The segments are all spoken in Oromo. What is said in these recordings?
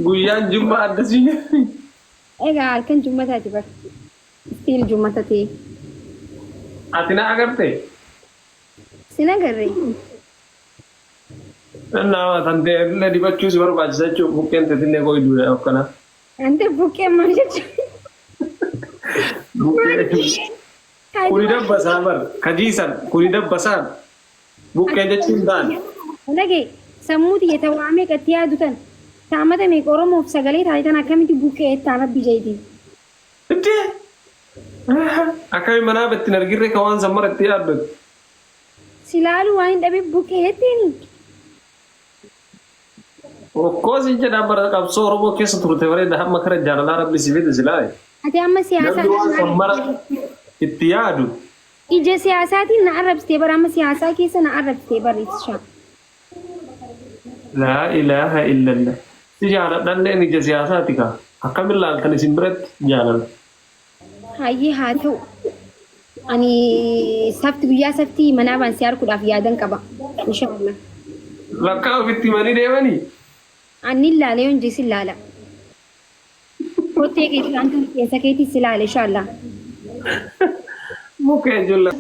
Guyyaan Jummaa addasiin. Egaa halkan Jummataati bar. Stiil Jummatati. Ati na agarte? Sina garree. Nama tante illee dibachuu si barbaachisa jechuudha. Buqqeen teetinne koo iddoo akkana. Ante buqqee maal jechuudha? Kuni dabbasaa bar kajiisan kuni dabbasaan buqqee jechuun ta'an. Dhagee sammuuti yetawaamee qatti yaadutan saamata meeqa Oromoof sagalee taasisan akkamitti buqqee ittaan rabbi jeetiin. Itti akkami manaa battiin argirree ka waan sammara itti yaaddatu. Silaalu waan hin dhabeef buqqee jetteeni. Okkoosi jedhaa bara qabsoo Oromoo keessa turte bareeda hamma kara jaalalaa rabbi si fide silaaye. Ati amma siyaasa Namni waan sammara itti yaadu. ija siyaasaatiin na arrabsitee bara amma siyaasaa keessa na arrabsitee barreessishaa. Laa ilaaha illallah. Si jaaladhallee ija siyaasaati kaa. Akkamiin laaltan isin biratti jaalala. Hayyee haa ta'u. Ani safti guyyaa saftii manaa baan si arguudhaaf yaadan qaba. Inshaallah. Lakkaa ofitti himanii deemanii. Ani ilaalee honjii si ilaala. Kottee keetii waan tun keessa keetii si ilaale inshaallah. Mukkee ijoollee.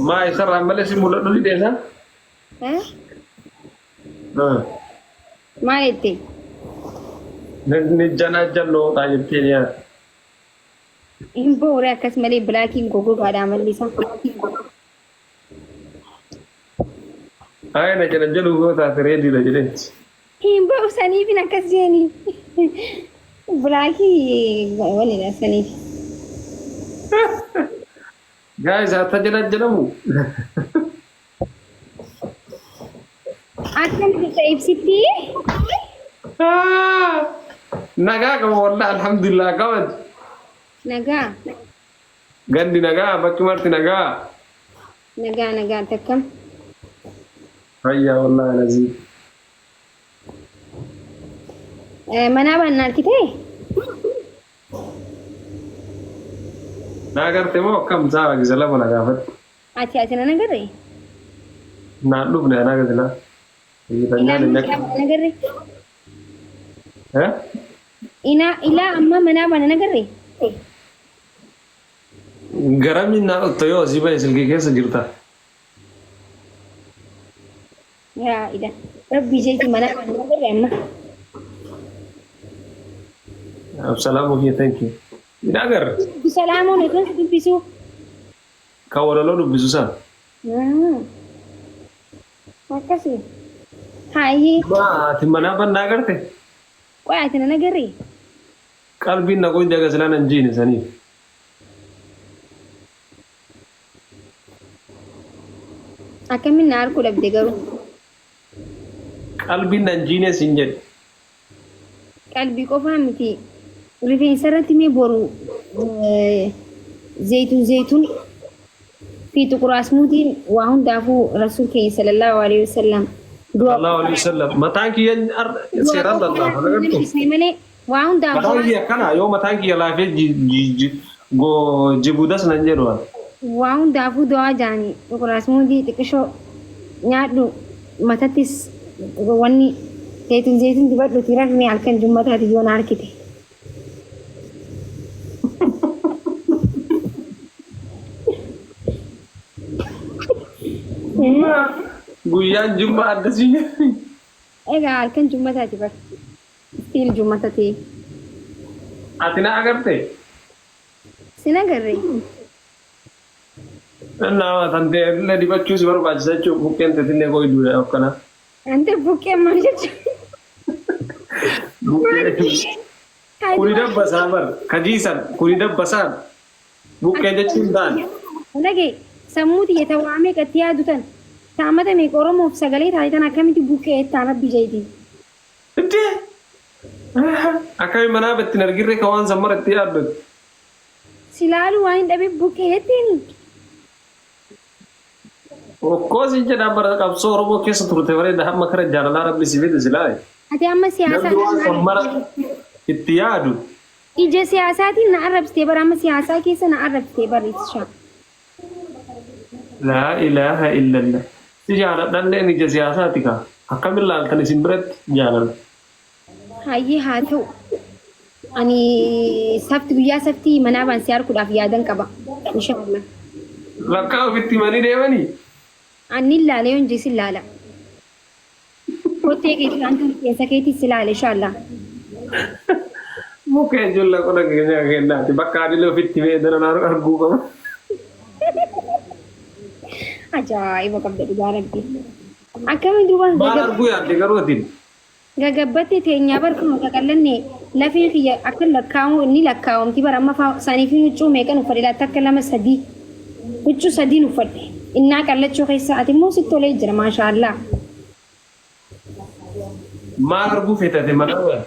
Maa isarraan malee si mul'atu ni deesaa? Maal jettee? Ni janaa jannoo taa jettee ni yaada. Hin boore akkas malee bilaakiin gogogaadhaa mallisaa. Haa na jala jaluu yoo taate reediidha jedheeti. Hin bo'u saniifin akkas jeeni. Bilaakii walidha saniif. Gaa'is hatta jala jedhamu. Akkam jecha ibsitti? Nagaa qaba wallah alhamdulillah qaban. Nagaa. Gandi nagaa bakki marti nagaa. Nagaa takkam. Fayyaa wallah nazii. Manaa baan argite? Naa garte moo akkam sa'a gisa lama na gaafatti. Ati na nagarre? Naan dhufne anaa gasilaa. Nagarre? Eh? Ilaa amma manaa baan nagarre? Garamiin naa dhufte yoo asii bahe silkii keessa jirta. Yaa ida. Rabbi jeeti manaa baan nagarre amma. Absalaamu fi thank you. Ida agarra. Salaamuun osoo si dubbisu. Kan walaloo dubbisu sana. Akkasii. Haayee. Ati manaa bannaa agarte? Qoy ati na nagarre? Qalbiin na qoy jaga silaa nan jiine sanii. Akkamiin na arguu dhabde garuu? Qalbiin nan jiine siin jedhe. Qalbii qofaa miti. Rifeensa irratti mee boru zayituun fi xuquraasmuutiin waa hundaafuu rasuul keenya sallallahu alaihi wasallam Sallallahu alaihi wasallam. Mataan kiyya seeraan lallaafaa agartu. malee waa hundaafuu Mataan kiyya kana yoo mataan kiyya laafee jibuudas nan jedhu. waa hundaafuu du'aa jaanii xuquraasmuutii xiqqishoo nyaadhu matattis wanni zayituun dibadhu tirarni halkan jummataati yoo na harkite. Guyyaan Jummaa addasiin. Egaa halkan Jummataati bar. Stiil Jummatati. Ati na agarte? Sina garree. Nama tante illee dibachuu si barbaachisa jechuudha. Buqqeen teetinne koo iddoo akkana. Ante buqqee maal jechuudha? Kuni dabbasaa bar kajiisan kuni dabbasaan buqqee jechuun ta'an. Dhagee sammuuti yetawaamee qatti yaadutan saamata meeqa Oromoof sagalee taasisan akkamitti buqqee ittaan rabbi jeetiin. Itti akkami manaa battiin argirree ka waan sammara itti yaaddatu. Silaalu waan hin dhabeef buqqee jetteeni. Okkoosi jedhaa bara qabsoo Oromoo keessa turte bareeda hamma kara jaalalaa rabbi si fide silaaye. Ati amma siyaasa Namni waan sammara itti yaadu. ija siyaasaatiin na arrabsitee bara amma siyaasaa keessa na arrabsitee barreessishaa. Laa ilaaha illallah. Si jaaladhallee ija siyaasaati kaa. akkamiin laaltan isin biratti jaalala. Hayyee haa ta'u. Ani safti guyyaa saftii manaa baan si arguudhaaf yaadan qaba. Inshaallah. Lakkaa ofitti himanii deemanii. Ani ilaalee yoon jees ilaala. Kottee keetii waan ta'u keessa keetis ilaale inshaallah. Mukkeen ijoollee qonna keenya kennaati bakka adiilee ofitti fayyadaman arguu qaba. Ajaa'iba qabda dhugaa rabbi. Akkamiin duuba Maal arguu yaadde garuu atiin? gagabbattee teenyaa barkuma qaqallanne lafee kiyya akka lakkaa'amu inni lakkaa'amti bara amma saniif huccuu meeqan uffadhe laata akka lama sadii huccuu sadiin uffadhe innaa qallachuu keessa ati immoo sitti tolee jira maashaallah. Maal arguu feetate manaa?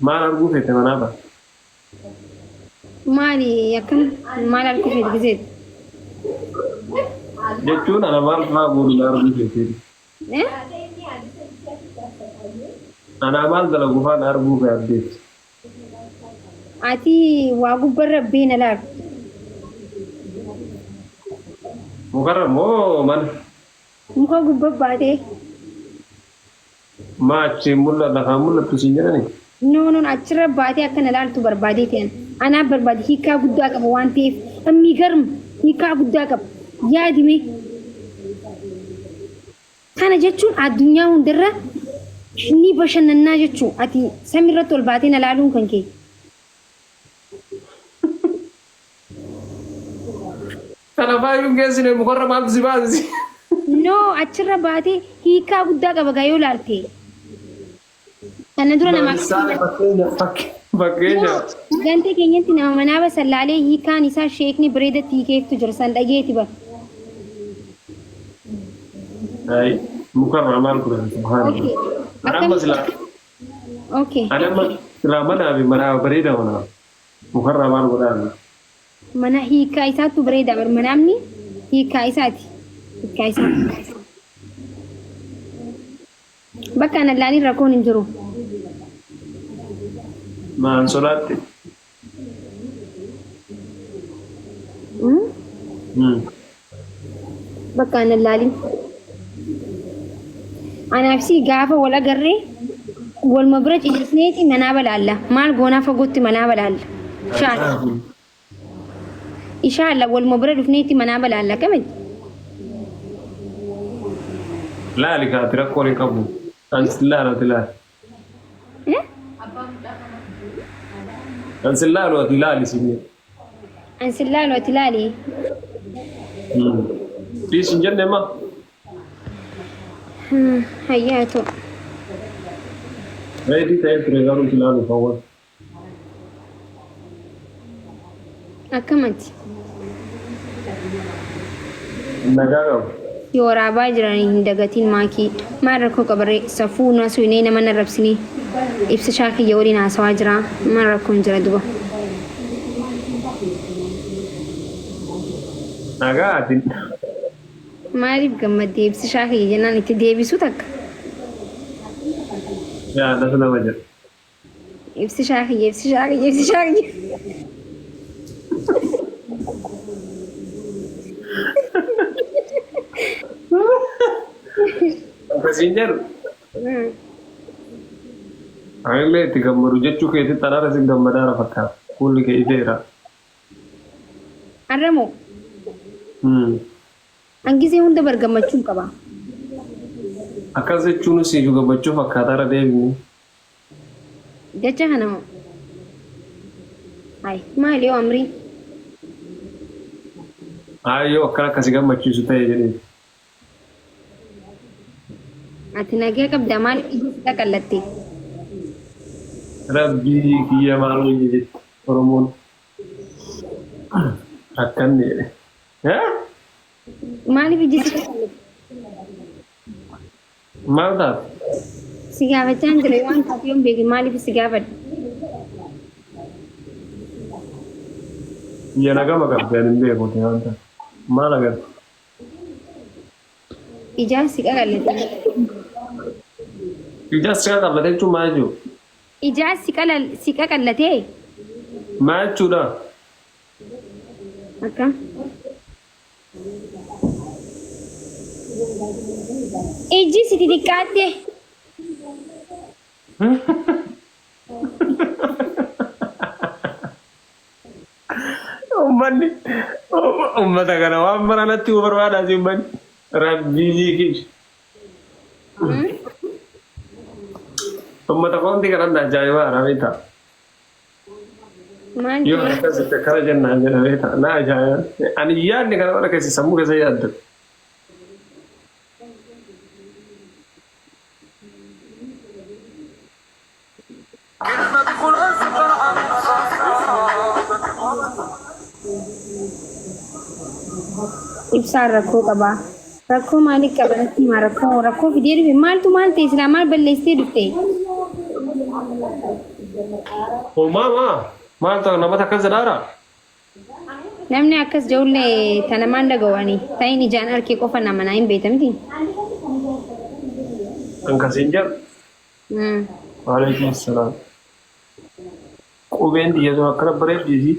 Maal arguu feete manaa? Maali akkam maal arguu feete gizeeti? Jechuun ana maal fa'aa godhu arguu feete? Ana maal dalagu fa'aa arguu feete? Ati waa gubbarra beena laal. Mukarra moo mana? Muka gubba baatee. Maachi mul'ata kan mul'atu siin jedhani? Noon achirra baatee akkana laaltu barbaadee ta'an. Anaa barbaade hiikaa guddaa qaba waan ta'eef ammii garma hiikaa guddaa qaba yaadime. Kana jechuun addunyaa hundarra ni bashannannaa jechuun ati samiirratti ol baatee na laaluun kan kee. Kana baay'uun geessine mukarra maaltu si baasisi? No achirra baatee hiikaa guddaa qaba gaayoo laalte. Kana dura nama fakkeenya. Gantee keenyatti nama manaa basallaalee hiikaan isaa sheekni bireedatti hiikeeftu jira san dhageeti bara. Ay, mukarra maal godhan subhaanallah. Anamma silaa. Okay. Anamma silaa manaa fi manaa bareeda manaa. Mukarra maal godhan? Mana hiikaa isaatu bareeda bar manaamni hiikaa isaati. Hiikaa isaati. Bakka ana laanii rakkoon hin jiru. Maan sodaatte? Bakka ana laaliin. Anaaf si gaafa wal agarree waluma bira ciisneeti manaa balaalla. Maal goonaa fagootti manaa balaalla. Inshallah waluma bira dhufneeti manaa balaalla kamit. Laali kaati rakkoon hin qabu. Ansillaalooti laali. Ansillaalooti laali sinne. Ansillaalooti laali. Dhiis hin jenne ma? Hayyaatu. Reedii ta'ee ture garuu silaalu fawwan. Akkamatti. Nagaa qabu. Yoo raabaa jiranii hin dagatiin maakii maal rakkoo qabarree safuu na suunee nama na rabsinii ibsa shaakiyya waliin haasawaa jira maal rakkoon jira duba. Nagaa atin. Maaliif gammaddee ibsa shaakiyya jennaan itti deebisu takka. Yaa nasa nama jira. Ibsi shaakiyya ibsi shaakiyya ibsi shaakiyya. Akkasiin jedhu. Anillee itti gammadu jechuu keetitti anaara si gammadaara fakkaata. Kuulli kee ifeera. Arramoo. Hangisee hunda bargammachuun qaba. Akkas jechuun siif gammachuu fakkaataara deebini. Jecha kanamoo. Ay maali yoo amriin. Ayyoo akkana akkasi gammachiisu ta'e jedhee. Ati nagee qabda maal ijji qaqallatte. Rabbii kiyya maal wayya jetti Oromoon. Akkanni jedhe. Maaliif ijji qaqallatte? Maal taate? Si gaafachaa hin jire waan taate yoon beekin maaliif si gaafadha? Kiyya nagama qabdi ani hin beeku ta'e waan taate. Maal agarta? Ijaan si qaqallate. Ijaas si qaqallate jechuun maal jechuudha? Ijaan si qaqallate. Maal jechuudha? Akkam? Iji si xixiqqaatte. Ummanni ummata kana waan maranatti barbaadaa si ummanni rabbii ziikii ummata foonti kanatti ajaa'ibaa rabeeta. Maal Yoo jee? akkasitti akkana jennaan jedhamee ta'a na ajaa'iba. Ani yaadni kana bara keessa sammuu keessa yaaddu. Ibsaan rakkoo qaba. Rakkoo maaliif qaba natti himaa rakkoo fidee dhufe maaltu maal ta'e silaa maal balleessitee dhufte? Maal ta'u namata akkas jedhaara? Namni akkas jedhullee tana maan dhagawanii ta'in ijaan harkee qofa nama naa hin beekamti. Akkasiin jedhu. Waalaikum salaam. Qubeen xiyyeetu akkana bareeddiisi.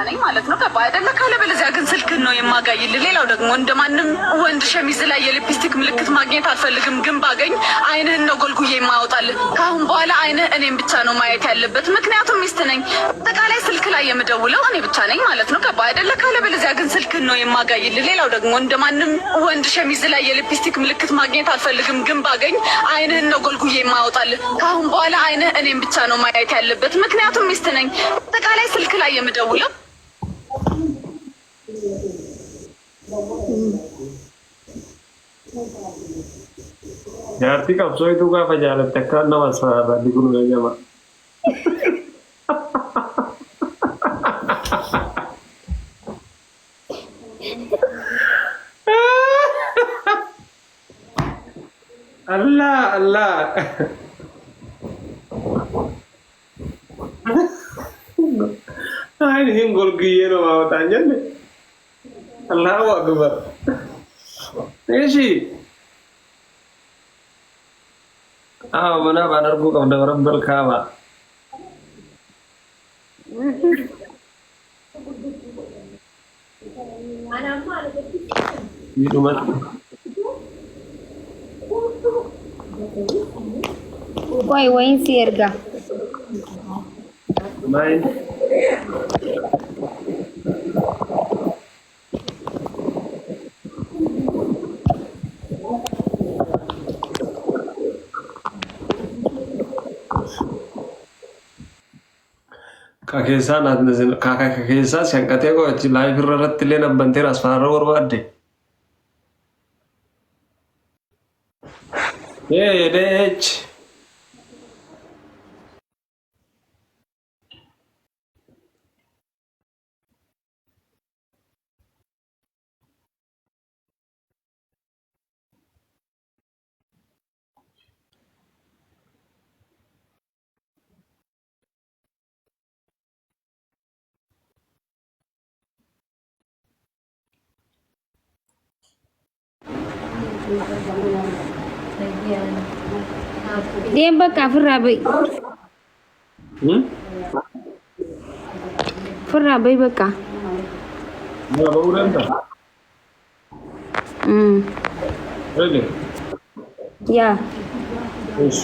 ነኝ ማለት ነው። ገባ አይደለ? ካለበለዚያ ግን ስልክን ነው የማጋይልህ። ሌላው ደግሞ እንደማንም ወንድ ሸሚዝ ላይ የሊፕስቲክ ምልክት ማግኘት አልፈልግም፣ ግን ባገኝ አይንህን ነው ጎልጉዬ የማወጣልህ። ከአሁን በኋላ አይንህ እኔም ብቻ ነው ማየት ያለበት፣ ምክንያቱም ሚስት ነኝ። አጠቃላይ ስልክ ላይ የምደውለው እኔ ብቻ ነኝ ማለት ነው። ገባ አይደለ? ካለበለዚያ ግን ስልክን ነው የማጋይልህ። ሌላው ደግሞ እንደማንም ወንድ ሸሚዝ ላይ የሊፕስቲክ ምልክት ማግኘት አልፈልግም፣ ግን ባገኝ አይንህን ነው ጎልጉዬ የማወጣልህ። ከአሁን በኋላ አይንህ እኔም ብቻ ነው ማየት ያለበት፣ ምክንያቱም ሚስት ነኝ። አጠቃላይ ስልክ ላይ የምደውለው Jaartii qabsooyitu gaafa jaalatte akka nama sararraa digunu eegama. Allah Allah. Ay hin golgiye no mawatan jenne. Allahu akbar. Eeshi. Mana banarku qabda rabbal kaaba. Hidumat. Qoy wayin si erga. Main. Kakeessa shanqatee qo'achi laayif irratti illee nabbanteera asfaarra barbaadde. Deech. Deem bakka ofirraa ba'i. Ofirraa ba'i bakka. Nggak bau renta. Oke. Yaa. Yes.